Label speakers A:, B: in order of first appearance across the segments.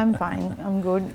A: I'm fine, I'm good.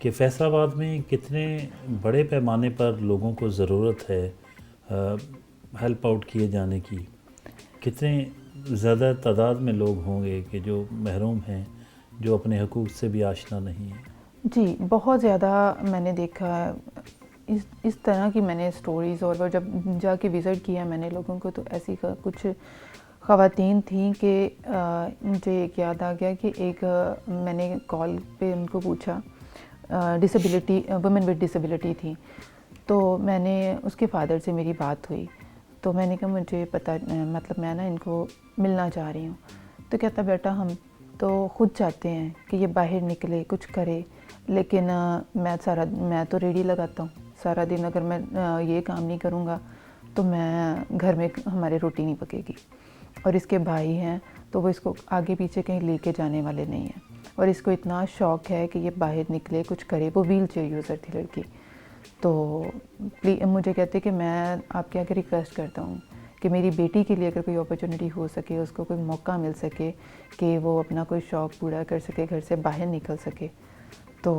B: کہ فیصل آباد میں کتنے بڑے پیمانے پر لوگوں کو ضرورت ہے ہیلپ آؤٹ کیے جانے کی، کتنے زیادہ تعداد میں لوگ ہوں گے کہ جو محروم ہیں، جو اپنے حقوق سے بھی آشنا نہیں ہیں؟
A: جی بہت زیادہ میں نے دیکھا ہے اس طرح کی میں نے سٹوریز، اور وہ جب جا کے وزٹ کیا میں نے لوگوں کو، تو ایسی کچھ خواتین تھیں کہ مجھے ایک یاد آ گیا کہ ایک میں نے کال پہ ان کو پوچھا، ڈسیبلٹی وومن ود ڈسیبلٹی تھی، تو میں نے اس کے فادر سے میری بات ہوئی، تو میں نے کہا مجھے پتہ مطلب میں نا ان کو ملنا چاہ رہی ہوں، تو کہتا بیٹا ہم تو خود چاہتے ہیں کہ یہ باہر نکلے کچھ کرے، لیکن میں تو ریڈی لگاتا ہوں سارا دن، اگر میں یہ کام نہیں کروں گا تو میں گھر میں ہمارے روٹی نہیں پکے گی، اور اس کے بھائی ہیں تو وہ اس کو آگے پیچھے کہیں لے کے جانے والے نہیں ہیں، اور اس کو اتنا شوق ہے کہ یہ باہر نکلے کچھ کرے، وہ ویل چیئر یوزر تھی لڑکی، تو مجھے کہتے کہ میں آپ کے آگے ریکویسٹ کرتا ہوں کہ میری بیٹی کے لیے اگر کوئی اپرچونٹی ہو سکے، اس کو کوئی موقع مل سکے کہ وہ اپنا کوئی شوق پورا کر سکے، گھر سے باہر نکل سکے، تو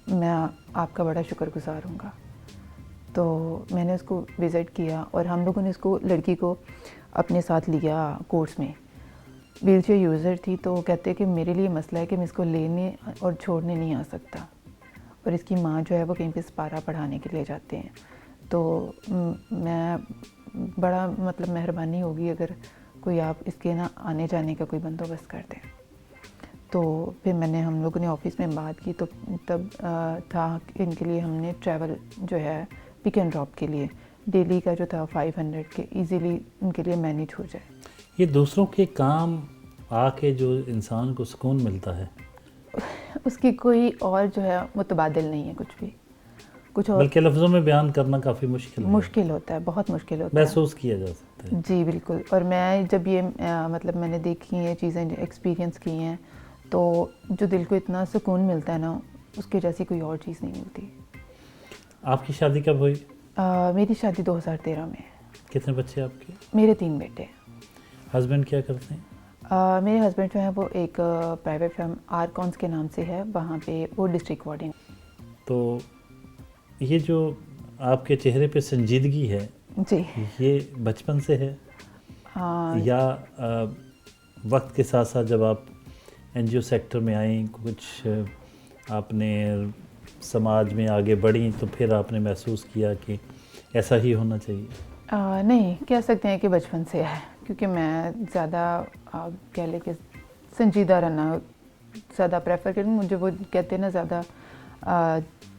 A: میں آپ کا بڑا شکر گزار ہوں گا۔ تو میں نے اس کو وزٹ کیا، اور ہم لوگوں نے اس کو لڑکی کو اپنے ساتھ لیا کورس میں، ویل چیئر یوزر تھی، تو کہتے کہ میرے لیے مسئلہ ہے کہ میں اس کو لینے اور چھوڑنے نہیں آ سکتا، اور اس کی ماں جو ہے وہ کہیں پہ سپارہ پڑھانے کے لیے جاتے ہیں، تو میں بڑا مطلب مہربانی ہوگی اگر کوئی آپ اس کے نا آنے جانے کا کوئی بندوبست کر دیں۔ تو پھر ہم لوگوں نے آفس میں بات کی، تو تب تھا کہ ان کے لیے ہم نے ٹریول جو ہے پک اینڈ ڈراپ کے لیے ڈیلی کا جو تھا 500 کے ایزیلی ان کے لیے مینیج ہو جائے۔
B: یہ دوسروں کے کام آ کے جو انسان کو سکون ملتا ہے،
A: اس کی کوئی اور جو ہے متبادل نہیں ہے کچھ اور،
B: بلکہ لفظوں میں بیان کرنا کافی
A: مشکل ہوتا ہے، بہت مشکل ہوتا ہے،
B: محسوس کیا جا سکتا ہے۔
A: جی بالکل۔ اور میں جب یہ مطلب میں نے دیکھی ہیں چیزیں، ایکسپیرینس کی ہیں، تو جو دل کو اتنا سکون ملتا ہے نا، اس کی جیسی کوئی اور چیز نہیں ملتی۔
B: آپ کی شادی کب ہوئی؟
A: میری شادی 2013 میں ہے۔
B: کتنے بچے آپ کے؟
A: میرے 3 بیٹے ہیں۔
B: ہسبینڈ کیا کرتے ہیں؟
A: میرے ہسبینڈ جو ہیں وہ ایک پرائیویٹ فرم آرکونس کے نام سے ہے، وہاں پہ وہ ڈسٹرکٹ وارڈن۔
B: تو یہ جو آپ کے چہرے پہ سنجیدگی ہے،
A: جی
B: یہ بچپن سے ہے یا وقت کے ساتھ ساتھ جب آپ این جی او سیکٹر میں آئیں، کچھ آپ نے سماج میں آگے بڑھیں، تو پھر آپ نے محسوس کیا کہ ایسا ہی ہونا چاہیے؟
A: نہیں کہہ سکتے ہیں کہ بچپن سے ہے، کیونکہ میں زیادہ کہہ لیں کہ سنجیدہ رہنا زیادہ پریفر کروں، مجھے وہ کہتے ہیں نا زیادہ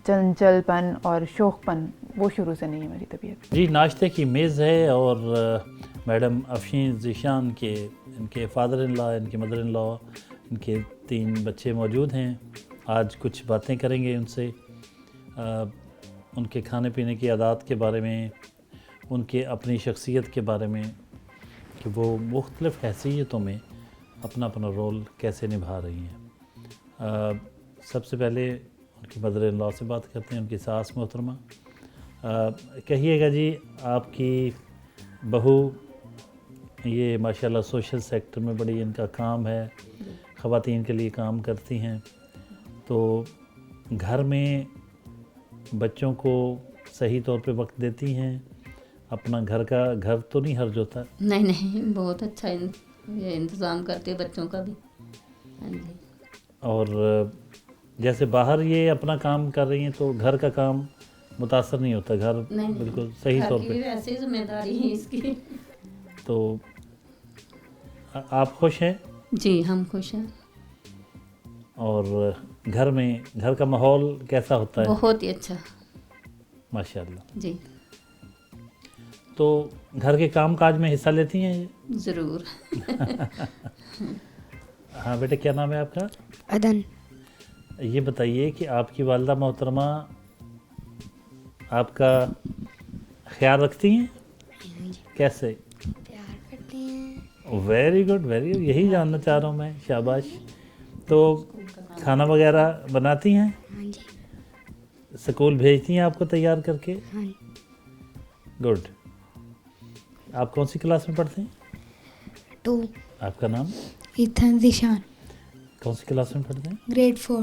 A: چنچل پن اور شوق پن، وہ شروع سے نہیں ہے میری طبیعت۔
B: جی ناشتے کی میز ہے، اور میڈم افشین ذیشان کے ان کے فادر ان لا، ان کے مدر ان لا، ان کے 3 بچے موجود ہیں۔ آج کچھ باتیں کریں گے ان سے، ان کے کھانے پینے کی عادات کے بارے میں، ان کے اپنی شخصیت کے بارے میں، کہ وہ مختلف حیثیتوں میں اپنا رول کیسے نبھا رہی ہیں۔ سب سے پہلے ان کی مدر ان لا سے بات کرتے ہیں، ان کی ساس محترمہ۔ کہیے گا جی، آپ کی بہو یہ ماشاءاللہ سوشل سیکٹر میں بڑی ان کا کام ہے، خواتین کے لیے کام کرتی ہیں، تو گھر میں بچوں کو صحیح طور پہ وقت دیتی ہیں؟ اپنا گھر تو نہیں حرج ہوتا؟
C: نہیں بہت اچھا یہ انتظام کرتے بچوں کا بھی۔ ہاں جی۔
B: اور جیسے باہر یہ اپنا کام کر رہی ہیں تو گھر کا کام متاثر نہیں ہوتا؟ گھر بالکل صحیح طور پہ؟
C: ویسے ذمہ داری ہے اس کی۔
B: تو آپ خوش ہیں؟
C: جی ہم خوش ہیں۔
B: اور گھر کا ماحول کیسا ہوتا ہے؟
C: بہت ہی اچھا
B: ماشاءاللہ۔
C: جی
B: تو گھر کے کام کاج میں حصہ لیتی ہیں یہ؟
C: ضرور۔
B: ہاں بیٹے، کیا نام ہے آپ کا؟
D: عدن۔
B: یہ بتائیے کہ آپ کی والدہ محترمہ آپ کا خیال رکھتی ہیں؟ کیسے؟
D: پیار کرتی ہیں۔
B: ویری گڈ، ویری گڈ، یہی جاننا چاہ رہا ہوں میں، شاباش۔ تو کھانا وغیرہ بناتی ہیں؟
D: ہاں جی۔
B: اسکول بھیجتی ہیں آپ کو تیار کر کے؟
D: ہاں جی۔
B: گڈ۔ آپ کون سی کلاس میں پڑھتے ہیں؟
D: 2۔
B: آپ کا نام؟
D: ایتھن ذیشان۔
B: کون سی کلاس میں پڑھتے ہیں؟
D: گریڈ 4۔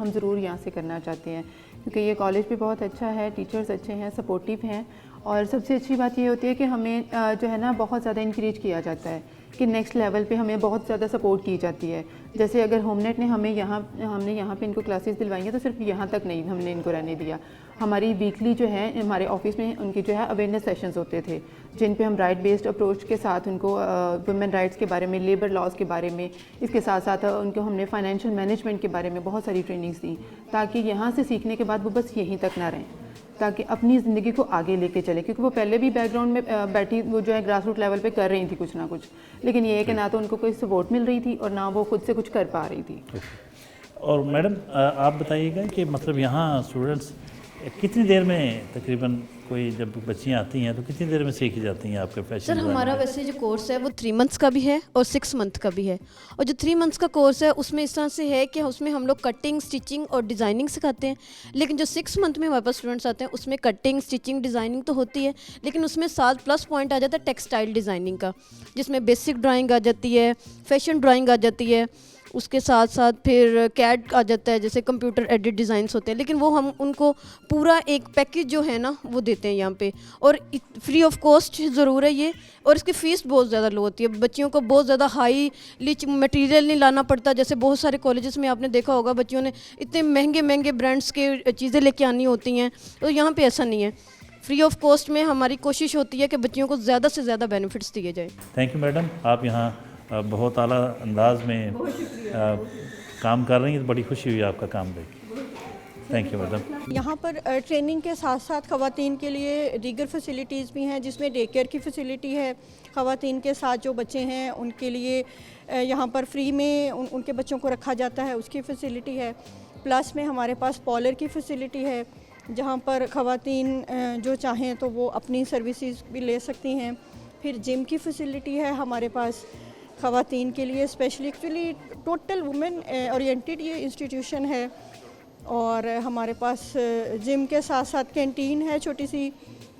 A: ہم ضرور یہاں سے کرنا چاہتے ہیں, کیونکہ یہ کالج بھی بہت اچھا ہے, ٹیچرز اچھے ہیں, سپورٹیو ہیں, اور سب سے اچھی بات یہ ہوتی ہے کہ ہمیں جو ہے نا بہت زیادہ انکریج کیا جاتا ہے کہ نیکسٹ لیول پہ ہمیں بہت زیادہ سپورٹ کی جاتی ہے. جیسے اگر ہوم نیٹ نے ہم نے یہاں پہ ان کو کلاسز دلوائی ہیں تو صرف یہاں تک نہیں ہم نے ان کو رہنے دیا. ہماری ویکلی جو ہے ہمارے آفس میں ان کی جو ہے اویئرنیس سیشنز ہوتے تھے, جن پہ ہم رائٹ بیسڈ اپروچ کے ساتھ ان کو ویمن رائٹس کے بارے میں, لیبر لاز کے بارے میں, اس کے ساتھ ساتھ ان کو ہم نے فائنینشیل مینجمنٹ کے بارے میں بہت ساری ٹریننگز دیں, تاکہ یہاں سے سیکھنے کے بعد وہ بس یہیں تک نہ رہیں, تاکہ اپنی زندگی کو آگے لے کے چلے, کیونکہ وہ پہلے بھی بیک گراؤنڈ میں بیٹھی وہ جو ہے گراس روٹ لیول پہ کر رہی تھی کچھ نہ کچھ, لیکن یہ ہے کہ نہ تو ان کو کوئی سپورٹ مل رہی تھی اور نہ وہ خود سے کچھ کر پا رہی تھی.
B: اور میڈم آپ بتائیے گا کہ مطلب یہاں اسٹوڈنٹس کتنی دیر میں تقریباً کوئی جب بچیاں آتی ہیں تو کتنی دیر میں سیکھی جاتی ہیں آپ کے فیشن؟
E: سر ہمارا ویسے جو کورس ہے وہ 3 months کا بھی ہے اور 6 month کا بھی ہے, اور جو 3 months کا کورس ہے اس میں اس طرح سے ہے کہ اس میں ہم لوگ کٹنگ, اسٹچنگ اور ڈیزائننگ سکھاتے ہیں, لیکن جو 6 month میں ہمارے پاس اسٹوڈنٹس آتے ہیں اس میں کٹنگ, اسٹچنگ, ڈیزائننگ تو ہوتی ہے, لیکن اس میں 7 پلس پوائنٹ آ جاتا ہے ٹیکسٹائل ڈیزائننگ کا, جس میں بیسک ڈرائنگ آ جاتی ہے, فیشن ڈرائنگ آ جاتی ہے, اس کے ساتھ ساتھ پھر کیڈ آ جاتا ہے, جیسے کمپیوٹر ایڈٹ ڈیزائنس ہوتے ہیں, لیکن وہ ہم ان کو پورا ایک پیکیج جو ہے نا وہ دیتے ہیں یہاں پہ, اور فری آف کاسٹ ضرور ہے یہ, اور اس کی فیس بہت زیادہ لو ہوتی ہے. بچیوں کو بہت زیادہ ہائی لیچ مٹیریل نہیں لانا پڑتا, جیسے بہت سارے کالجز میں آپ نے دیکھا ہوگا بچیوں نے اتنے مہنگے مہنگے برانڈس کے چیزیں لے کے آنی ہوتی ہیں, تو یہاں پہ ایسا نہیں ہے. فری آف کاسٹ میں ہماری کوشش ہوتی ہے کہ بچیوں کو زیادہ سے زیادہ بینیفٹس دیے جائیں.
B: تھینک یو میڈم, آپ یہاں بہت اعلیٰ انداز میں کام کر رہی ہیں, بڑی خوشی ہوئی آپ کا کام دیکھ کے. Thank you madam.
F: یہاں پر ٹریننگ کے ساتھ ساتھ خواتین کے لیے دیگر فیسلٹیز بھی ہیں, جس میں ڈے کیئر کی فیسلٹی ہے. خواتین کے ساتھ جو بچے ہیں ان کے لیے یہاں پر فری میں ان کے بچوں کو رکھا جاتا ہے, اس کی فیسلٹی ہے. پلس میں ہمارے پاس پارلر کی فیسلٹی ہے, جہاں پر خواتین جو چاہیں تو وہ اپنی سروسز بھی لے سکتی ہیں. پھر جم کی فیسلٹی ہے ہمارے پاس خواتین کے لیے specially, actually total women oriented یہ انسٹیٹیوشن ہے. اور ہمارے پاس جم کے ساتھ ساتھ کینٹین ہے چھوٹی سی,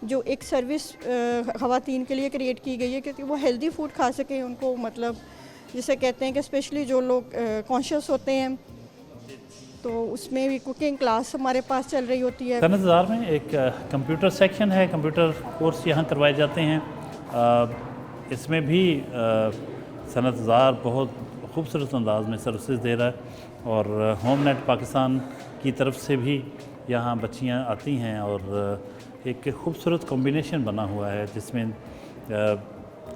F: جو ایک سروس خواتین کے لیے کریٹ کی گئی ہے کہ وہ ہیلدی فوڈ کھا سکیں. ان کو مطلب جسے کہتے ہیں کہ اسپیشلی جو لوگ کانشیس ہوتے ہیں, تو اس میں بھی کوکنگ کلاس ہمارے پاس چل رہی ہوتی ہے.
B: صنعت بازار میں ایک کمپیوٹر سیکشن ہے, کمپیوٹر کورس یہاں کروائے جاتے ہیں. اس میں بھی صنعت بازار بہت خوبصورت انداز میں سروسز دے رہا ہے, اور ہوم نیٹ پاکستان کی طرف سے بھی یہاں بچیاں آتی ہیں, اور ایک خوبصورت کمبینیشن بنا ہوا ہے جس میں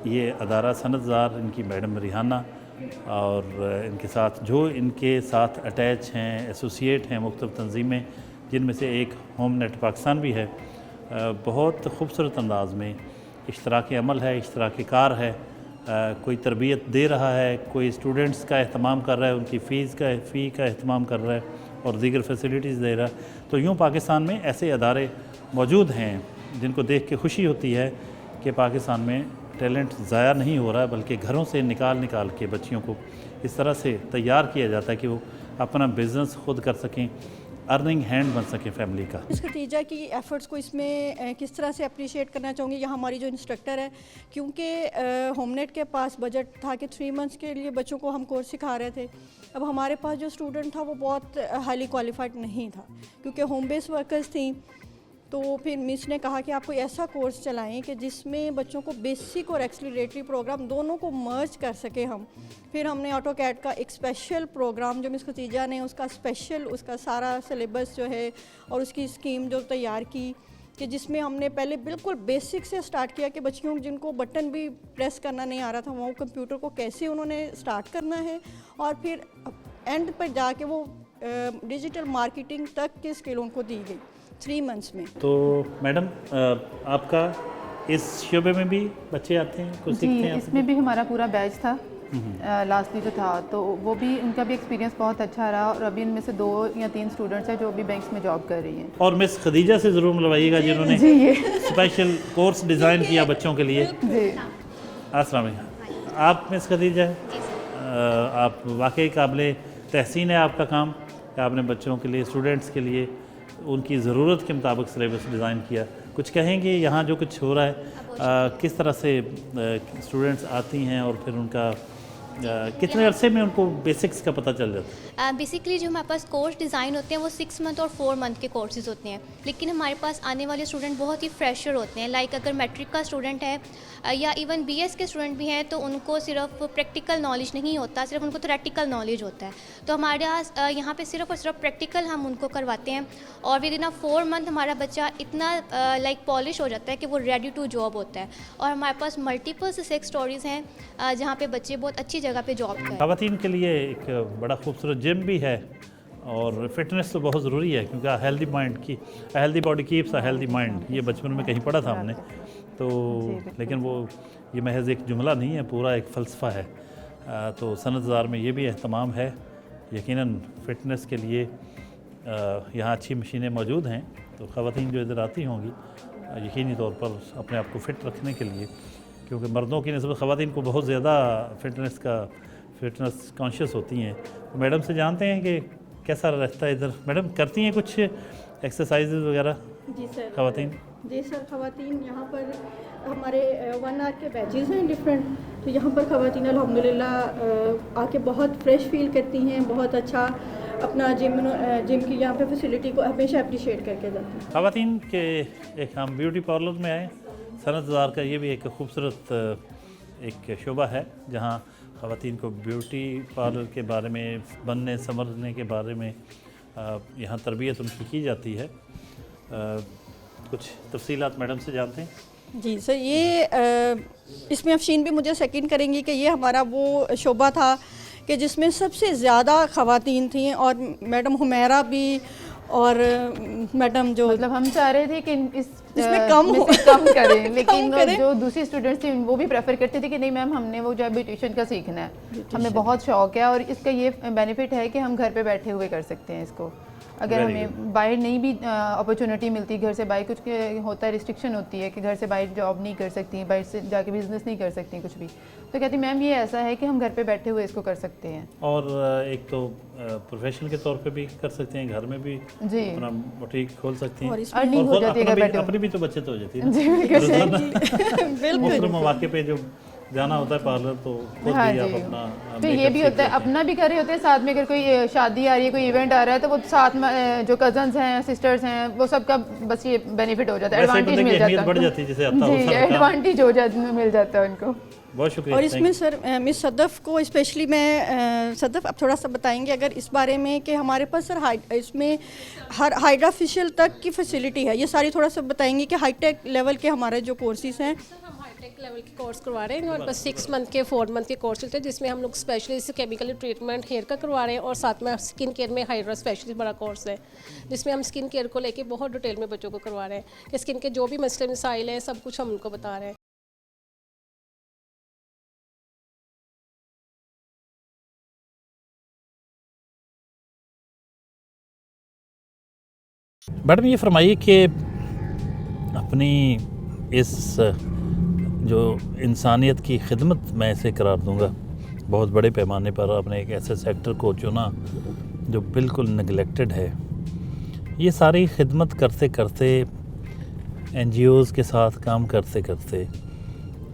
B: یہ ادارہ صنعت بازار, ان کی میڈم ریحانہ اور ان کے ساتھ جو ان کے ساتھ اٹیچ ہیں, ایسوسیٹ ہیں مختلف تنظیمیں, جن میں سے ایک ہوم نیٹ پاکستان بھی ہے, بہت خوبصورت انداز میں اشتراک عمل ہے, اشتراک کار ہے. کوئی تربیت دے رہا ہے, کوئی اسٹوڈنٹس کا اہتمام کر رہا ہے, ان کی فی کا اہتمام کر رہا ہے, اور دیگر فیسلٹیز دے رہا ہے. تو یوں پاکستان میں ایسے ادارے موجود ہیں جن کو دیکھ کے خوشی ہوتی ہے کہ پاکستان میں ٹیلنٹ ضائع نہیں ہو رہا ہے, بلکہ گھروں سے نکال کے بچیوں کو اس طرح سے تیار کیا جاتا ہے کہ وہ اپنا بزنس خود کر سکیں, ارننگ ہینڈ بن سکے فیملی کا.
F: اس ختیجہ کی ایفرٹس کو اس میں کس طرح سے اپریشیٹ کرنا چاہوں گی. یہاں ہماری جو انسٹرکٹر ہے, کیونکہ ہوم نیٹ کے پاس بجٹ تھا کہ 3 months کے لیے بچوں کو ہم کورس سکھا رہے تھے. اب ہمارے پاس جو اسٹوڈنٹ تھا وہ بہت ہائیلی کوالیفائڈ نہیں تھا, کیونکہ ہوم بیس ورکرز تھیں. تو پھر مس نے کہا کہ آپ کوئی ایسا کورس چلائیں کہ جس میں بچوں کو بیسک اور ایکسلریٹری پروگرام دونوں کو مرج کر سکے ہم. پھر ہم نے آٹو کیڈ کا ایک اسپیشل پروگرام جو مس ختیجہ نے اس کا سارا سلیبس جو ہے اور اس کی اسکیم جو تیار کی, کہ جس میں ہم نے پہلے بالکل بیسک سے سٹارٹ کیا کہ بچیوں جن کو بٹن بھی پریس کرنا نہیں آ رہا تھا, وہ کمپیوٹر کو کیسے انہوں نے سٹارٹ کرنا ہے, اور پھر اینڈ پر جا کے وہ ڈیجیٹل مارکیٹنگ تک کی اسکل ان کو دی گئی 3 months میں.
B: تو میڈم آپ کا اس شعبے میں بھی بچے آتے ہیں, کچھ سیکھتے ہیں؟
A: اس میں بھی ہمارا پورا بیچ تھا لاسٹلی جو تھا, تو وہ بھی ان کا بھی ایکسپیرینس بہت اچھا رہا, اور ابھی ان میں سے 2 یا 3 اسٹوڈنٹس ہیں جو ابھی بینکس میں جاب کر رہی ہیں.
B: اور مس خدیجہ سے ضرور ملوائیے گا جنہوں نے اسپیشل کورس ڈیزائن کیا بچوں کے لیے.
A: جی
B: السلام علیکم. آپ مس خدیجہ, آپ واقعی قابل تحسین ہے آپ کا کام کہ آپ نے بچوں کے لیے, اسٹوڈنٹس کے لیے ان کی ضرورت کے مطابق سلیبس ڈیزائن کیا. کچھ کہیں گے یہاں جو کچھ ہو رہا ہے کس طرح سے اسٹوڈنٹس آتی ہیں اور پھر ان کا کتنے عرصے میں ان کو بیسکس کا پتہ چل جاتا ہے؟
G: بیسکلی جو ہمارے پاس کورس ڈیزائن ہوتے ہیں وہ 6 منتھ اور 4 منتھ کے کورسز ہوتے ہیں، لیکن ہمارے پاس آنے والے اسٹوڈنٹ بہت ہی فریشر ہوتے ہیں. لائک اگر میٹرک کا اسٹوڈنٹ ہے یا ایون بی ایس کے اسٹوڈنٹ بھی ہیں تو ان کو صرف پریکٹیکل نالج نہیں ہوتا، صرف ان کو تھیوریٹیکل نالج ہوتا ہے. تو ہمارے یہاں پہ صرف اور صرف پریکٹیکل ہم ان کو کرواتے ہیں، اور ود ان 4 منتھ ہمارا بچہ اتنا لائک پالش ہو جاتا ہے کہ وہ ریڈی ٹو جاب ہوتا ہے. اور ہمارے پاس ملٹیپل سکسیس اسٹوریز ہیں جہاں پہ بچے بہت اچھی جگہ پہ جاب کریں.
B: خواتین کے لیے ایک بڑا خوبصورت جم بھی ہے، اور فٹنس تو بہت ضروری ہے کیونکہ healthy body keeps a healthy mind. یہ بچپن میں کہیں پڑھا تھا ہم نے تو، لیکن وہ یہ محض ایک جملہ نہیں ہے، پورا ایک فلسفہ ہے. تو صنعت بازار میں یہ بھی اہتمام ہے. یقیناً فٹنس کے لیے یہاں اچھی مشینیں موجود ہیں، تو خواتین جو ادھر آتی ہوں گی یقینی طور پر اپنے آپ کو فٹ رکھنے کے لیے، کیونکہ مردوں کی نسبت خواتین کو بہت زیادہ فٹنس کانشیس ہوتی ہیں. تو میڈم سے جانتے ہیں کہ کیسا رہتا ہے ادھر. میڈم کرتی ہیں کچھ ایکسرسائزز وغیرہ؟
F: جی سر.
B: خواتین
F: جی سر، خواتین یہاں پر ہمارے 1 آور کے بیچز ہیں ڈفرینٹ، تو یہاں پر خواتین الحمدللہ آ کے بہت فریش فیل کرتی ہیں، بہت اچھا اپنا جم کی یہاں پہ فیسلٹی کو ہمیشہ اپریشیٹ کر کے جاتی ہیں.
B: خواتین کے ایک ہم بیوٹی پارلر میں آئے. صنعت بازار کا یہ بھی ایک خوبصورت ایک شعبہ ہے جہاں خواتین کو بیوٹی پارلر کے بارے میں، بننے سنورنے کے بارے میں یہاں تربیت ان کی جاتی ہے. کچھ تفصیلات میڈم سے جانتے ہیں.
F: جی سر، یہ اس میں افشین بھی مجھے سیکنڈ کریں گی کہ یہ ہمارا وہ شعبہ تھا کہ جس میں سب سے زیادہ خواتین تھیں، اور میڈم حمیرہ بھی، اور میڈم جو
A: مطلب ہم چاہ رہے تھے کہ اس
F: میں کم
A: کریں، لیکن جو دوسری اسٹوڈنٹس تھیں وہ بھی پریفر کرتے تھے کہ نہیں میم ہم نے وہ جو ہے بیوٹیشین کا سیکھنا ہے، ہمیں بہت شوق ہے، اور اس کا یہ بینیفٹ ہے کہ ہم گھر پہ بیٹھے ہوئے کر سکتے ہیں اس کو. اگر ہمیں باہر نہیں بھی اپرچونیٹی ملتی، گھر سے باہر کچھ ہوتا ہے، ریسٹرکشن ہوتی ہے کہ گھر سے باہر جاب نہیں کر سکتی، باہر سے جا کے بزنس نہیں کر سکتی کچھ بھی، تو کہتی میم یہ ایسا ہے کہ ہم گھر پہ بیٹھے ہوئے اس کو کر سکتے ہیں.
B: اور ایک تو پروفیشن کے طور پہ بھی کر سکتے ہیں، گھر میں بھی
A: جی
B: اپنا بوٹیک کھول سکتے ہیں،
A: ارننگ ہو جاتی ہے،
B: اپنی بھی تو بچت ہو جاتی ہے.
F: بالکل
B: مختلف مواقع پہ جو جانا ہوتا ہے پارلر تو خود بھی آپ اپنا
A: تو یہ بھی ہوتا ہے، اپنا بھی کر رہے ہوتے ہیں ساتھ میں. اگر کوئی شادی آ رہی ہے، کوئی ایونٹ آ رہا ہے تو وہ ساتھ میں جو کزنز ہیں، سسٹرز ہیں، وہ سب کا بس یہ بینیفٹ ہو جاتا ہے، ایڈوانٹیج مل جاتا ہے،
B: بڑھ جاتی ہے جسے
A: جی ایڈوانٹیج ہو جاتا ہے، مل جاتا ہے ان کو.
B: بہت شکریہ.
F: اور اس میں سر مس صدف کو اسپیشلی میں صدف اب تھوڑا سا بتائیں گے اگر اس بارے میں کہ ہمارے پاس سر اس میں ہر ہائیڈرا فیشیل تک کی فیسلٹی ہے، یہ ساری تھوڑا سا بتائیں گے کہ ہائی ٹیک لیول کے ہمارے جو کورسز ہیں.
H: ہائی ٹیک لیول کے کورس کروا رہے ہیں، ہمارے پاس 6 منتھ کے 4 منتھ کے کورس ہوتے ہیں جس میں ہم لوگ اسپیشلی کیمیکل ٹریٹمنٹ ہیئر کا کروا رہے ہیں، اور ساتھ میں اسکن کیئر میں ہائیڈرا اسپیشلی بڑا کورس ہے جس میں ہم اسکن کیئر کو لے کے بہت ڈیٹیل میں بچوں کو کروا رہے ہیں کہ اسکن کے جو بھی مسئلے مسائل ہیں سب کچھ ہم ان کو بتا رہے ہیں.
B: میڈم یہ فرمائیے کہ اپنی اس جو انسانیت کی خدمت میں اسے قرار دوں گا، بہت بڑے پیمانے پر آپ نے ایک ایسے سیکٹر کو چنا جو بالکل نگلیکٹڈ ہے. یہ ساری خدمت کرتے کرتے، این جی اوز کے ساتھ کام کرتے کرتے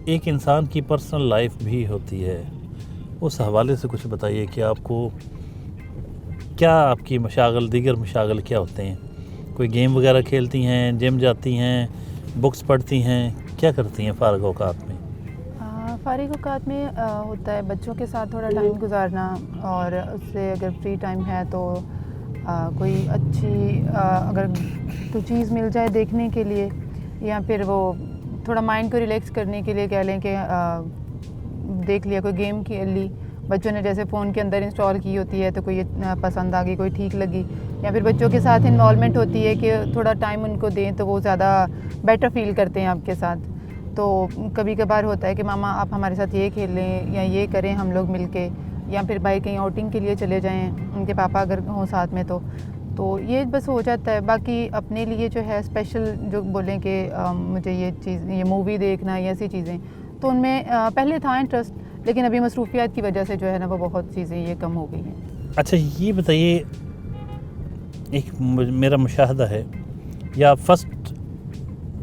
B: ایک انسان کی پرسنل لائف بھی ہوتی ہے. اس حوالے سے کچھ بتائیے کہ آپ کو کیا، آپ کی دیگر مشاغل کیا ہوتے ہیں؟ کوئی گیم وغیرہ کھیلتی ہیں، جم جاتی ہیں، بکس پڑھتی ہیں، کیا کرتی ہیں فارغ اوقات میں؟
A: فارغ اوقات میں ہوتا ہے بچوں کے ساتھ تھوڑا ٹائم گزارنا، اور اس سے اگر فری ٹائم ہے تو کوئی اچھی اگر کوئی چیز مل جائے دیکھنے کے لیے، یا پھر وہ تھوڑا مائنڈ کو ریلیکس کرنے کے لیے کہہ لیں کہ دیکھ لیا، کوئی گیم کھیل لی بچوں نے، جیسے فون کے اندر انسٹال کی ہوتی ہے تو کوئی پسند آ گئی، کوئی ٹھیک لگی، یا پھر بچوں کے ساتھ انوالومنٹ ہوتی ہے کہ تھوڑا ٹائم ان کو دیں تو وہ زیادہ بیٹر فیل کرتے ہیں آپ کے ساتھ. تو کبھی کبھار ہوتا ہے کہ ماما آپ ہمارے ساتھ یہ کھیل لیں یا یہ کریں ہم لوگ مل کے، یا پھر بھائی کہیں آؤٹنگ کے لیے چلے جائیں ان کے پاپا اگر ہوں ساتھ میں تو یہ بس ہو جاتا ہے. باقی اپنے لیے جو ہے اسپیشل جو بولیں کہ مجھے یہ چیز، یہ مووی دیکھنا یا ایسی چیزیں، تو ان میں پہلے تھا انٹرسٹ، لیکن ابھی مصروفیات کی وجہ سے جو ہے نا وہ بہت چیزیں یہ کم ہو گئی ہیں.
B: اچھا یہ بتائیے، ایک میرا مشاہدہ ہے، یا فرسٹ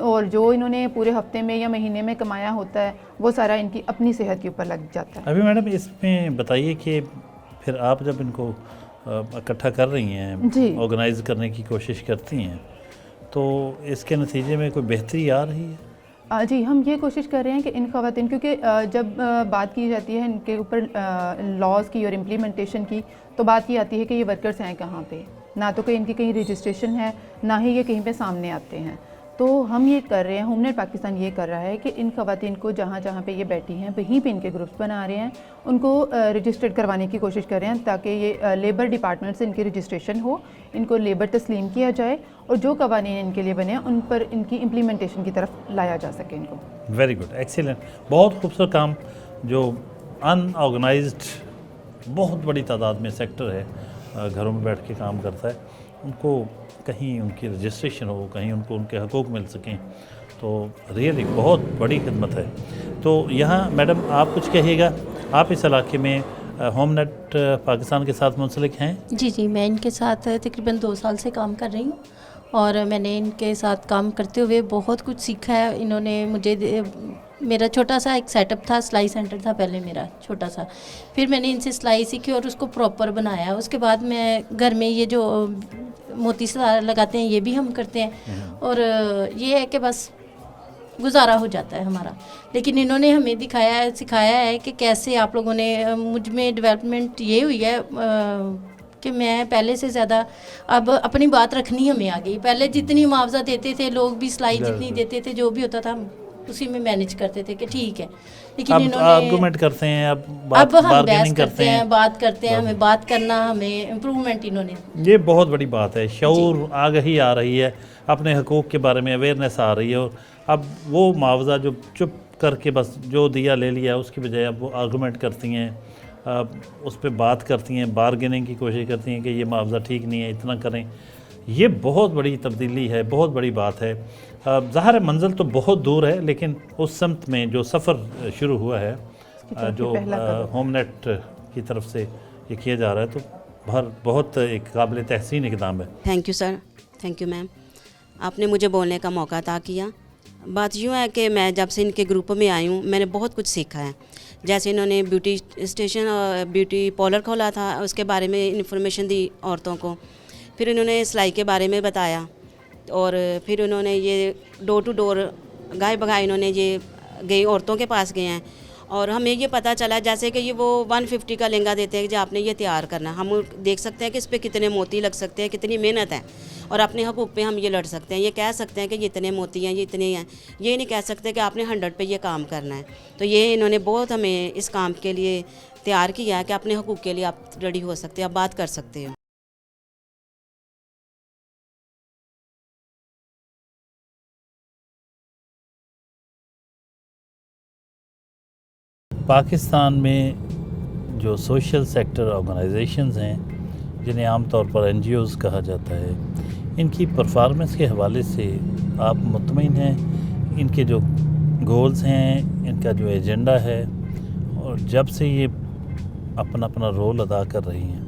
A: اور جو انہوں نے پورے ہفتے میں یا مہینے میں کمایا ہوتا ہے وہ سارا ان کی اپنی صحت کے اوپر لگ جاتا ہے.
B: ابھی میڈم اس میں بتائیے کہ پھر آپ جب ان کو اکٹھا کر رہی ہیں, آرگنائز کرنے کی کوشش کرتی ہیں, تو اس کے نتیجے میں کوئی بہتری آ رہی ہے؟
A: جی, ہم یہ کوشش کر رہے ہیں کہ ان خواتین, کیونکہ جب بات کی جاتی ہے ان کے اوپر لاز کی اور امپلیمنٹیشن کی, تو بات یہ آتی ہے کہ یہ ورکرز ہیں کہاں پہ, نہ تو کہ ان کی کہیں رجسٹریشن ہے, نہ ہی یہ کہیں پہ سامنے آتے ہیں. تو ہم یہ کر رہے ہیں, ہوم نیٹ پاکستان یہ کر رہا ہے کہ ان خواتین کو جہاں جہاں پہ یہ بیٹھی ہیں وہیں پہ ان کے گروپس بنا رہے ہیں, ان کو رجسٹرڈ کروانے کی کوشش کر رہے ہیں تاکہ یہ لیبر ڈپارٹمنٹ سے ان کی رجسٹریشن ہو, ان کو لیبر تسلیم کیا جائے, اور جو قوانین ان کے لیے بنے ہیں ان پر ان کی امپلیمنٹیشن کی طرف لایا جا سکے ان کو.
B: ویری گڈ, ایکسیلنٹ, بہت خوبصورت کام. جو ان آرگنائزڈ بہت بڑی تعداد میں سیکٹر ہے, گھروں میں بیٹھ کے کام کرتا ہے, ان کو کہیں ان کی رجسٹریشن ہو, کہیں ان کو ان کے حقوق مل سکیں, تو ریئلی بہت بڑی خدمت ہے. تو یہاں میڈم آپ کچھ کہیے گا, آپ اس علاقے میں ہوم نیٹ پاکستان کے ساتھ منسلک ہیں؟
C: جی, میں ان کے ساتھ تقریباً 2 سال سے کام کر رہی ہوں, اور میں نے ان کے ساتھ کام کرتے ہوئے بہت کچھ سیکھا ہے. انہوں نے مجھے, میرا چھوٹا سا ایک سیٹ اپ تھا, سلائی سینٹر تھا پہلے میرا چھوٹا سا, پھر میں نے ان سے سلائی سیکھی اور اس کو پراپر بنایا. اس کے بعد میں گھر میں یہ جو موتی سے لگاتے ہیں یہ بھی ہم کرتے ہیں, اور یہ ہے کہ بس گزارا ہو جاتا ہے ہمارا. لیکن انہوں نے ہمیں دکھایا ہے, سکھایا ہے کہ کیسے آپ لوگوں نے, مجھ میں ڈیولپمنٹ یہ ہوئی ہے کہ میں پہلے سے زیادہ اب اپنی بات رکھنی ہمیں آ گئی. پہلے جتنی معاوضہ دیتے تھے لوگ بھی, سلائی جتنی دیتے تھے, جو بھی ہوتا تھا اسی میں مینیج کرتے تھے کہ ٹھیک ہے. لیکن انہوں نے
B: آرگومنٹ کرتے ہیں, اب
C: ہم بحث کرتے ہیں, بات کرتے ہیں, ہمیں بات کرنا, ہمیں امپرومنٹ انہوں نے.
B: یہ بہت بڑی بات ہے, شعور آگہی آ رہی ہے, اپنے حقوق کے بارے میں اویئرنیس آ رہی ہے. اور اب وہ معاوضہ جو چپ کر کے بس جو دیا لے لیا, اس کی بجائے اب وہ آرگومنٹ کرتی ہیں, اس پہ بات کرتی ہیں, بارگیننگ کی کوشش کرتی ہیں کہ یہ معاوضہ ٹھیک نہیں ہے, اتنا کریں. یہ بہت بڑی تبدیلی ہے, بہت بڑی بات ہے. ظاہر منزل تو بہت دور ہے, لیکن اس سمت میں جو سفر شروع ہوا ہے, جو ہوم نیٹ کی طرف سے یہ کیا جا رہا ہے, تو بہت ایک قابل تحسین اقدام ہے.
I: Thank you sir, thank you ma'am, آپ نے مجھے بولنے کا موقع عطا کیا. بات یوں ہے کہ میں جب سے ان کے گروپ میں آئی ہوں, میں نے بہت کچھ سیکھا ہے. جیسے انہوں نے بیوٹی اسٹیشن اور بیوٹی پارلر کھولا تھا, اس کے بارے میں انفارمیشن دی عورتوں کو. پھر انہوں نے سلائی کے بارے میں بتایا, اور پھر انہوں نے یہ ڈور ٹو ڈور گائے بگائے انہوں نے یہ گئی عورتوں کے پاس گئے ہیں. اور ہمیں یہ پتہ چلا جیسے کہ یہ وہ 150 کا لہنگا دیتے ہیں کہ آپ نے یہ تیار کرنا ہے. ہم دیکھ سکتے ہیں کہ اس پہ کتنے موتی لگ سکتے ہیں, کتنی محنت ہے, اور اپنے حقوق پہ ہم یہ لڑ سکتے ہیں. یہ کہہ سکتے ہیں کہ یہ اتنے موتی ہیں, یہ اتنے ہیں, یہ نہیں کہہ سکتے کہ آپ نے 100 پہ یہ کام کرنا ہے. تو یہ انہوں نے بہت ہمیں اس کام کے لیے تیار کیا ہے کہ اپنے حقوق کے لیے آپ ریڈی ہو سکتے ہیں, آپ بات کر سکتے ہو.
B: پاکستان میں جو سوشل سیکٹر آرگنائزیشنز ہیں, جنہیں عام طور پر NGOs کہا جاتا ہے, ان کی پرفارمنس کے حوالے سے آپ مطمئن ہیں؟ ان کے جو گولز ہیں, ان کا جو ایجنڈا ہے, اور جب سے یہ اپنا رول ادا کر رہی ہیں,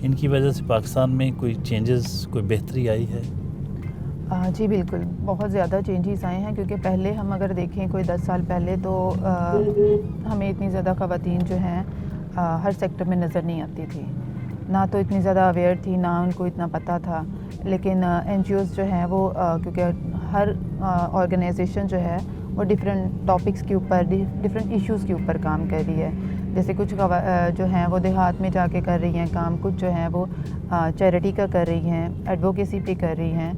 B: ان کی وجہ سے پاکستان میں کوئی چینجز, کوئی بہتری آئی ہے؟
A: جی بالکل, بہت زیادہ چینجز آئے ہیں. کیونکہ پہلے ہم اگر دیکھیں کوئی 10 سال پہلے, تو ہمیں اتنی زیادہ خواتین جو ہیں ہر سیکٹر میں نظر نہیں آتی تھی, نہ تو اتنی زیادہ اویئر تھی, نہ ان کو اتنا پتہ تھا. لیکن NGOs جو ہیں وہ کیونکہ ہر آرگنائزیشن جو ہے وہ ڈفرینٹ ٹاپکس کے اوپر, ڈفرینٹ ایشوز کے اوپر کام کر رہی ہے. جیسے کچھ جو ہیں وہ دیہات میں جا کے کر رہی ہیں کام, کچھ جو ہیں وہ چیریٹی کا کر رہی ہیں, ایڈوکیسی پہ کر رہی ہیں.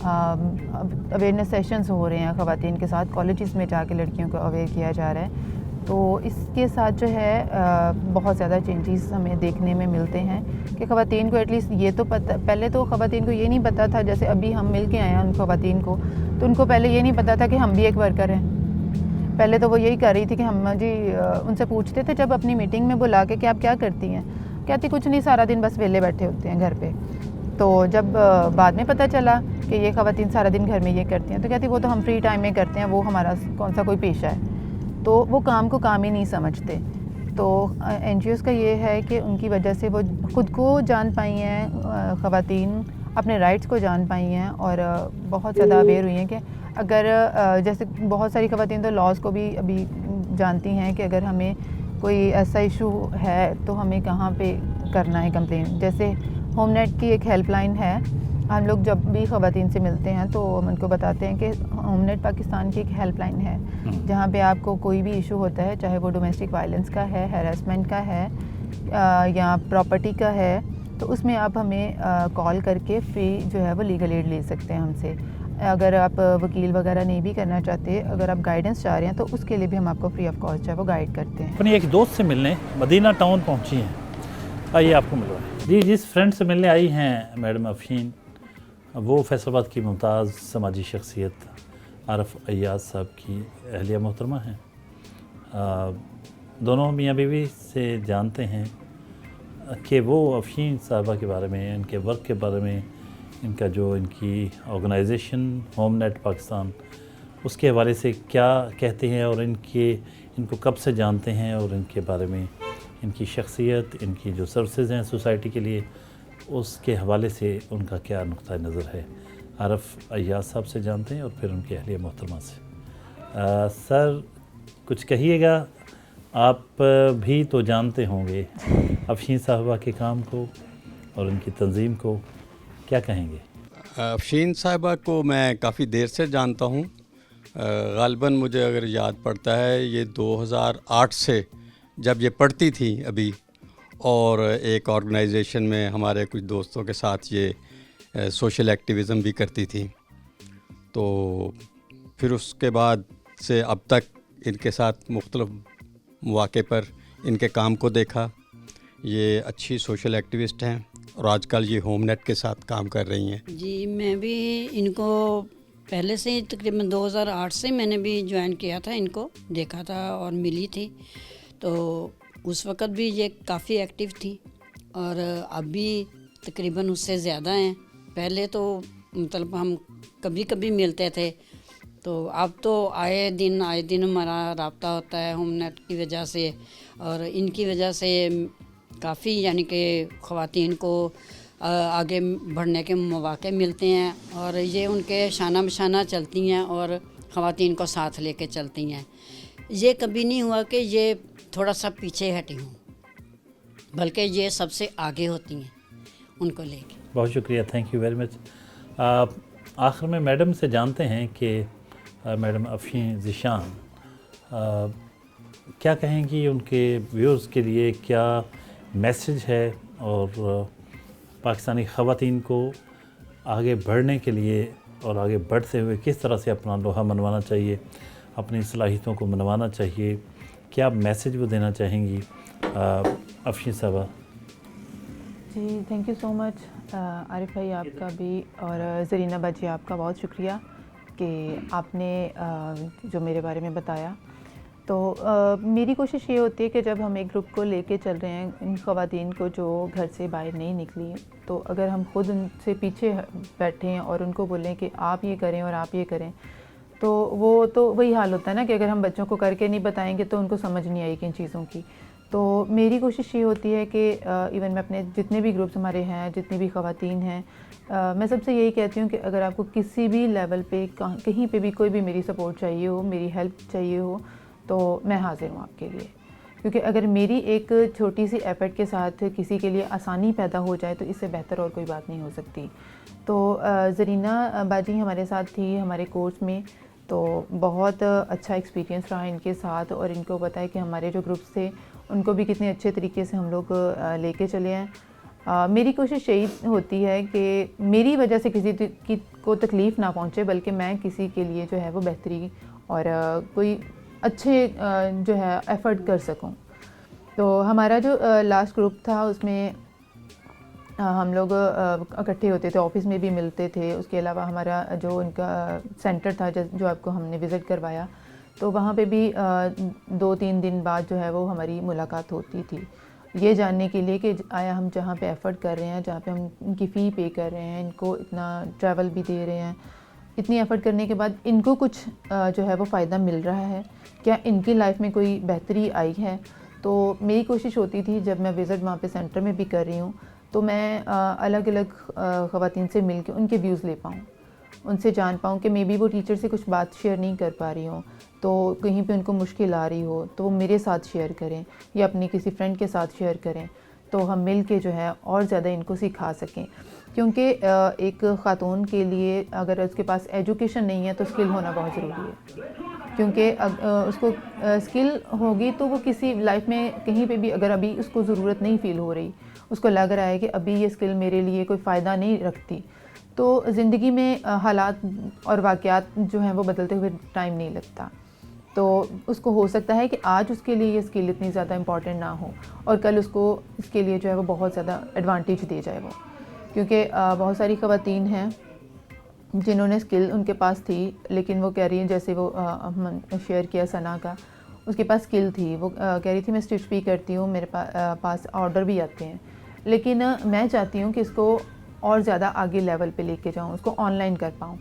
A: اویئرنیس سیشنز ہو رہے ہیں خواتین کے ساتھ, کالجز میں جا کے لڑکیوں کو اویئر کیا جا رہا ہے. تو اس کے ساتھ جو ہے بہت زیادہ چینجز ہمیں دیکھنے میں ملتے ہیں کہ خواتین کو ایٹ لیسٹ یہ تو پتہ, پہلے تو خواتین کو یہ نہیں پتہ تھا, جیسے ابھی ہم مل کے آئے ہیں ان خواتین کو, تو ان کو پہلے یہ نہیں پتہ تھا کہ ہم بھی ایک ورکر ہیں. پہلے تو وہ یہی کر رہی تھی کہ ہم جی ان سے پوچھتے تھے جب اپنی میٹنگ میں بلا کے کہ آپ کیا کرتی ہیں, کہتی کچھ نہیں, سارا دن بس ویلے بیٹھے ہوتے ہیں گھر پہ. تو جب بعد میں پتہ چلا کہ یہ خواتین سارا دن گھر میں یہ کرتی ہیں, تو کہتی وہ تو ہم فری ٹائم میں کرتے ہیں, وہ ہمارا کون سا کوئی پیشہ ہے. تو وہ کام کو کام ہی نہیں سمجھتے. تو NGOs کا یہ ہے کہ ان کی وجہ سے وہ خود کو جان پائی ہیں خواتین, اپنے رائٹس کو جان پائی ہیں, اور بہت زیادہ اویئر ہوئی ہیں کہ اگر جیسے بہت ساری خواتین تو لاز کو بھی ابھی جانتی ہیں کہ اگر ہمیں کوئی ایسا ایشو ہے تو ہمیں کہاں پہ کرنا ہے کمپلین. جیسے ہوم نیٹ کی ایک ہیلپ لائن ہے. ہم لوگ جب بھی خواتین سے ملتے ہیں تو ہم ان کو بتاتے ہیں کہ ہوم نیٹ پاکستان کی ایک ہیلپ لائن ہے جہاں پہ آپ کو کوئی بھی ایشو ہوتا ہے, چاہے وہ ڈومیسٹک وائلنس کا ہے, ہیراسمنٹ کا ہے یا پراپرٹی کا ہے, تو اس میں آپ ہمیں کال کر کے فری جو ہے وہ لیگل ایڈ لے سکتے ہیں ہم سے. اگر آپ وکیل وغیرہ نہیں بھی کرنا چاہتے, اگر آپ گائیڈنس چاہ رہے ہیں تو اس کے لیے بھی ہم آپ کو فری آف کاسٹ جو ہے وہ گائیڈ کرتے ہیں.
B: اپنی ایک دوست سے ملنے مدینہ ٹاؤن پہنچی ہیں, آئیے آپ کو ملوائیں. جی, جس فرینڈ سے ملنے آئی ہیں میڈم افشین, وہ فیصل آباد کی ممتاز سماجی شخصیت عارف ایاز صاحب کی اہلیہ محترمہ ہیں. دونوں میاں بیوی سے جانتے ہیں کہ وہ افشین صاحبہ کے بارے میں, ان کے ورک کے بارے میں, ان کا جو ان کی آرگنائزیشن ہوم نیٹ پاکستان, اس کے حوالے سے کیا کہتے ہیں, اور ان کو کب سے جانتے ہیں, اور ان کے بارے میں ان کی شخصیت, ان کی جو سروسز ہیں سوسائٹی کے لیے, اس کے حوالے سے ان کا کیا نقطہ نظر ہے. عارف ایاز صاحب سے جانتے ہیں اور پھر ان کی اہلیہ محترمہ سے. سر, کچھ کہیے گا, آپ بھی تو جانتے ہوں گے افشین صاحبہ کے کام کو اور ان کی تنظیم کو, کیا کہیں گے؟
J: افشین صاحبہ کو میں کافی دیر سے جانتا ہوں. غالباً مجھے اگر یاد پڑتا ہے یہ 2008 سے جب یہ پڑھتی تھی ابھی, اور ایک آرگنائزیشن میں ہمارے کچھ دوستوں کے ساتھ یہ سوشل ایکٹیویزم بھی کرتی تھی. تو پھر اس کے بعد سے اب تک ان کے ساتھ مختلف مواقع پر ان کے کام کو دیکھا. یہ اچھی سوشل ایکٹیوسٹ ہیں اور آج کل یہ ہوم نیٹ کے ساتھ کام کر رہی ہیں.
K: جی, میں بھی ان کو پہلے سے تقریباً 2008 سے میں نے بھی جوائن کیا تھا, ان کو دیکھا تھا اور ملی تھی. تو اس وقت بھی یہ کافی ایکٹیو تھی اور اب بھی تقریباً اس سے زیادہ ہیں. پہلے تو مطلب ہم کبھی کبھی ملتے تھے, تو اب تو آئے دن ہمارا رابطہ ہوتا ہے ہوم نیٹ کی وجہ سے, اور ان کی وجہ سے کافی یعنی کہ خواتین کو آگے بڑھنے کے مواقع ملتے ہیں, اور یہ ان کے شانہ بشانہ چلتی ہیں اور خواتین کو ساتھ لے کے چلتی ہیں. یہ کبھی نہیں ہوا کہ یہ تھوڑا سا پیچھے ہٹی ہوں, بلکہ یہ سب سے آگے ہوتی ہیں ان کو لے کے.
B: بہت شکریہ, تھینک یو ویری مچ. آخر میں میڈم سے جانتے ہیں کہ میڈم افشین ذیشان کیا کہیں گی ان کے ویورز کے لیے, کیا میسیج ہے, اور پاکستانی خواتین کو آگے بڑھنے کے لیے اور آگے بڑھتے ہوئے کس طرح سے اپنا لوہا منوانا چاہیے, اپنی صلاحیتوں کو منوانا چاہیے, کیا میسیج وہ دینا چاہیں گی افشین صاحبہ؟
A: جی, تھینک یو سو مچ عارف بھائی, آپ کا بھی, اور زرینہ باجی آپ کا بہت شکریہ کہ آپ نے جو میرے بارے میں بتایا. تو میری کوشش یہ ہوتی ہے کہ جب ہم ایک گروپ کو لے کے چل رہے ہیں, ان خواتین کو جو گھر سے باہر نہیں نکلی, تو اگر ہم خود ان سے پیچھے بیٹھیں اور ان کو بولیں کہ آپ یہ کریں اور آپ یہ کریں, تو وہ تو وہی حال ہوتا ہے نا کہ اگر ہم بچوں کو کر کے نہیں بتائیں گے تو ان کو سمجھ نہیں آئے گی ان چیزوں کی. تو میری کوشش یہ ہوتی ہے کہ ایون میں اپنے جتنے بھی گروپس ہمارے ہیں, جتنی بھی خواتین ہیں, میں سب سے یہی کہتی ہوں کہ اگر آپ کو کسی بھی لیول پہ کہیں پہ بھی کوئی بھی میری سپورٹ چاہیے ہو, میری ہیلپ چاہیے ہو, تو میں حاضر ہوں آپ کے لیے. کیونکہ اگر میری ایک چھوٹی سی ایفرٹ کے ساتھ کسی کے لیے آسانی پیدا ہو جائے تو اس سے بہتر اور کوئی بات نہیں ہو سکتی. تو زرینہ باجی ہمارے ساتھ تھی ہمارے کورس میں, تو بہت اچھا ایکسپیرینس رہا ان کے ساتھ, اور ان کو پتہ ہے کہ ہمارے جو گروپس تھے ان کو بھی کتنے اچھے طریقے سے ہم لوگ لے کے چلے ہیں. میری کوشش یہی ہوتی ہے کہ میری وجہ سے کسی کو تکلیف نہ پہنچے, بلکہ میں کسی کے لیے جو ہے وہ بہتری اور کوئی اچھے جو ہے ایفرٹ کر سکوں. تو ہمارا جو لاسٹ گروپ تھا اس میں ہم لوگ اکٹھے ہوتے تھے, آفس میں بھی ملتے تھے. اس کے علاوہ ہمارا جو ان کا سینٹر تھا جو آپ کو ہم نے وزٹ کروایا, تو وہاں پہ بھی 2-3 دن بعد جو ہے وہ ہماری ملاقات ہوتی تھی, یہ جاننے کے لیے کہ آیا ہم جہاں پہ ایفرٹ کر رہے ہیں, جہاں پہ ہم ان کی فی پے کر رہے ہیں, ان کو اتنا ٹریول بھی دے رہے ہیں, اتنی ایفرٹ کرنے کے بعد ان کو کچھ جو ہے وہ فائدہ مل رہا ہے, کیا ان کی لائف میں کوئی بہتری آئی ہے. تو میری کوشش ہوتی تھی جب میں وزٹ وہاں پہ سینٹر میں بھی کر رہی ہوں, تو میں الگ الگ خواتین سے مل کے ان کے ویوز لے پاؤں, ان سے جان پاؤں کہ مے بی وہ ٹیچر سے کچھ بات شیئر نہیں کر پا رہی ہوں، تو کہیں پہ ان کو مشکل آ رہی ہو تو وہ میرے ساتھ شیئر کریں یا اپنی کسی فرینڈ کے ساتھ شیئر کریں، تو ہم مل کے جو ہے اور زیادہ ان کو سکھا سکیں. کیونکہ ایک خاتون کے لیے اگر اس کے پاس ایجوکیشن نہیں ہے تو اسکل ہونا بہت ضروری ہے. کیونکہ اس کو اسکل ہوگی تو وہ کسی لائف میں کہیں پہ بھی اگر ابھی اس کو ضرورت نہیں فیل ہو رہی، اس کو لگ رہا ہے کہ ابھی یہ اسکل میرے لیے کوئی فائدہ نہیں رکھتی، تو زندگی میں حالات اور واقعات جو ہیں وہ بدلتے ہوئے ٹائم نہیں لگتا. تو اس کو ہو سکتا ہے کہ آج اس کے لیے یہ اسکل اتنی زیادہ امپورٹنٹ نہ ہو اور کل اس کو اس کے لیے جو ہے وہ بہت زیادہ ایڈوانٹیج دے جائے وہ. کیونکہ بہت ساری خواتین ہیں جنہوں نے اسکل ان کے پاس تھی لیکن وہ کہہ رہی ہیں، جیسے وہ شیئر کیا ثنا کا، اس کے پاس اسکل تھی، وہ کہہ رہی تھی میں اسٹچ بھی کرتی ہوں، میرے پاس آرڈر بھی آتے ہیں، لیکن میں چاہتی ہوں کہ اس کو اور زیادہ آگے لیول پہ لے کے جاؤں، اس کو آن لائن کر پاؤں.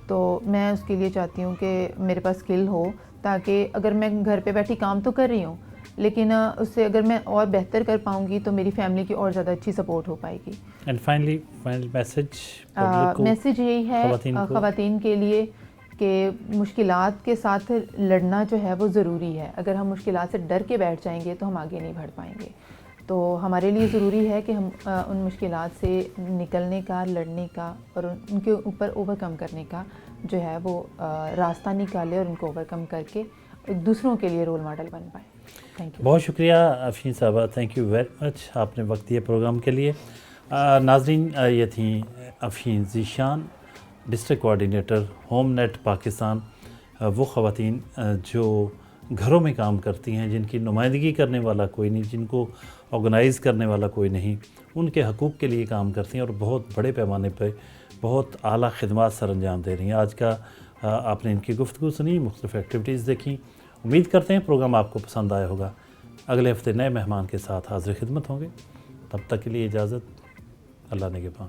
A: تو میں اس کے لیے چاہتی ہوں کہ میرے پاس اسکل ہو تاکہ اگر میں گھر پہ بیٹھی کام تو کر رہی ہوں لیکن اس سے اگر میں اور بہتر کر پاؤں گی تو میری فیملی کی اور زیادہ اچھی سپورٹ ہو پائے گی.
B: اینڈ فائنلی
A: میسیج یہی ہے خواتین کے لیے کہ مشکلات کے ساتھ لڑنا جو ہے وہ ضروری ہے. اگر ہم مشکلات سے ڈر کے بیٹھ جائیں گے تو ہم آگے نہیں بڑھ پائیں گے. تو ہمارے لیے ضروری ہے کہ ہم ان مشکلات سے نکلنے کا، لڑنے کا اور ان کے اوپر اوور کم کرنے کا جو ہے وہ راستہ نکالے اور ان کو اوور کم کر کے دوسروں کے لیے رول ماڈل بن پائیں. Thank you.
B: بہت شکریہ افشین صاحبہ، تھینک یو ویری مچ، آپ نے وقت دیا پروگرام کے لیے. ناظرین، یہ تھیں Afsheen Zeeshan, district coordinator home net Pakistan. وہ خواتین جو گھروں میں کام کرتی ہیں، جن کی نمائندگی کرنے والا کوئی نہیں، جن کو آرگنائز کرنے والا کوئی نہیں، ان کے حقوق کے لیے کام کرتی ہیں اور بہت بڑے پیمانے پہ بہت اعلیٰ خدمات سر انجام دے رہی ہیں. آج کا آپ نے ان کی گفتگو سنی، مختلف ایکٹیویٹیز دیکھیں. امید کرتے ہیں پروگرام آپ کو پسند آیا ہوگا. اگلے ہفتے نئے مہمان کے ساتھ حاضر خدمت ہوں گے. تب تک کے لیے اجازت. اللہ نگہبان.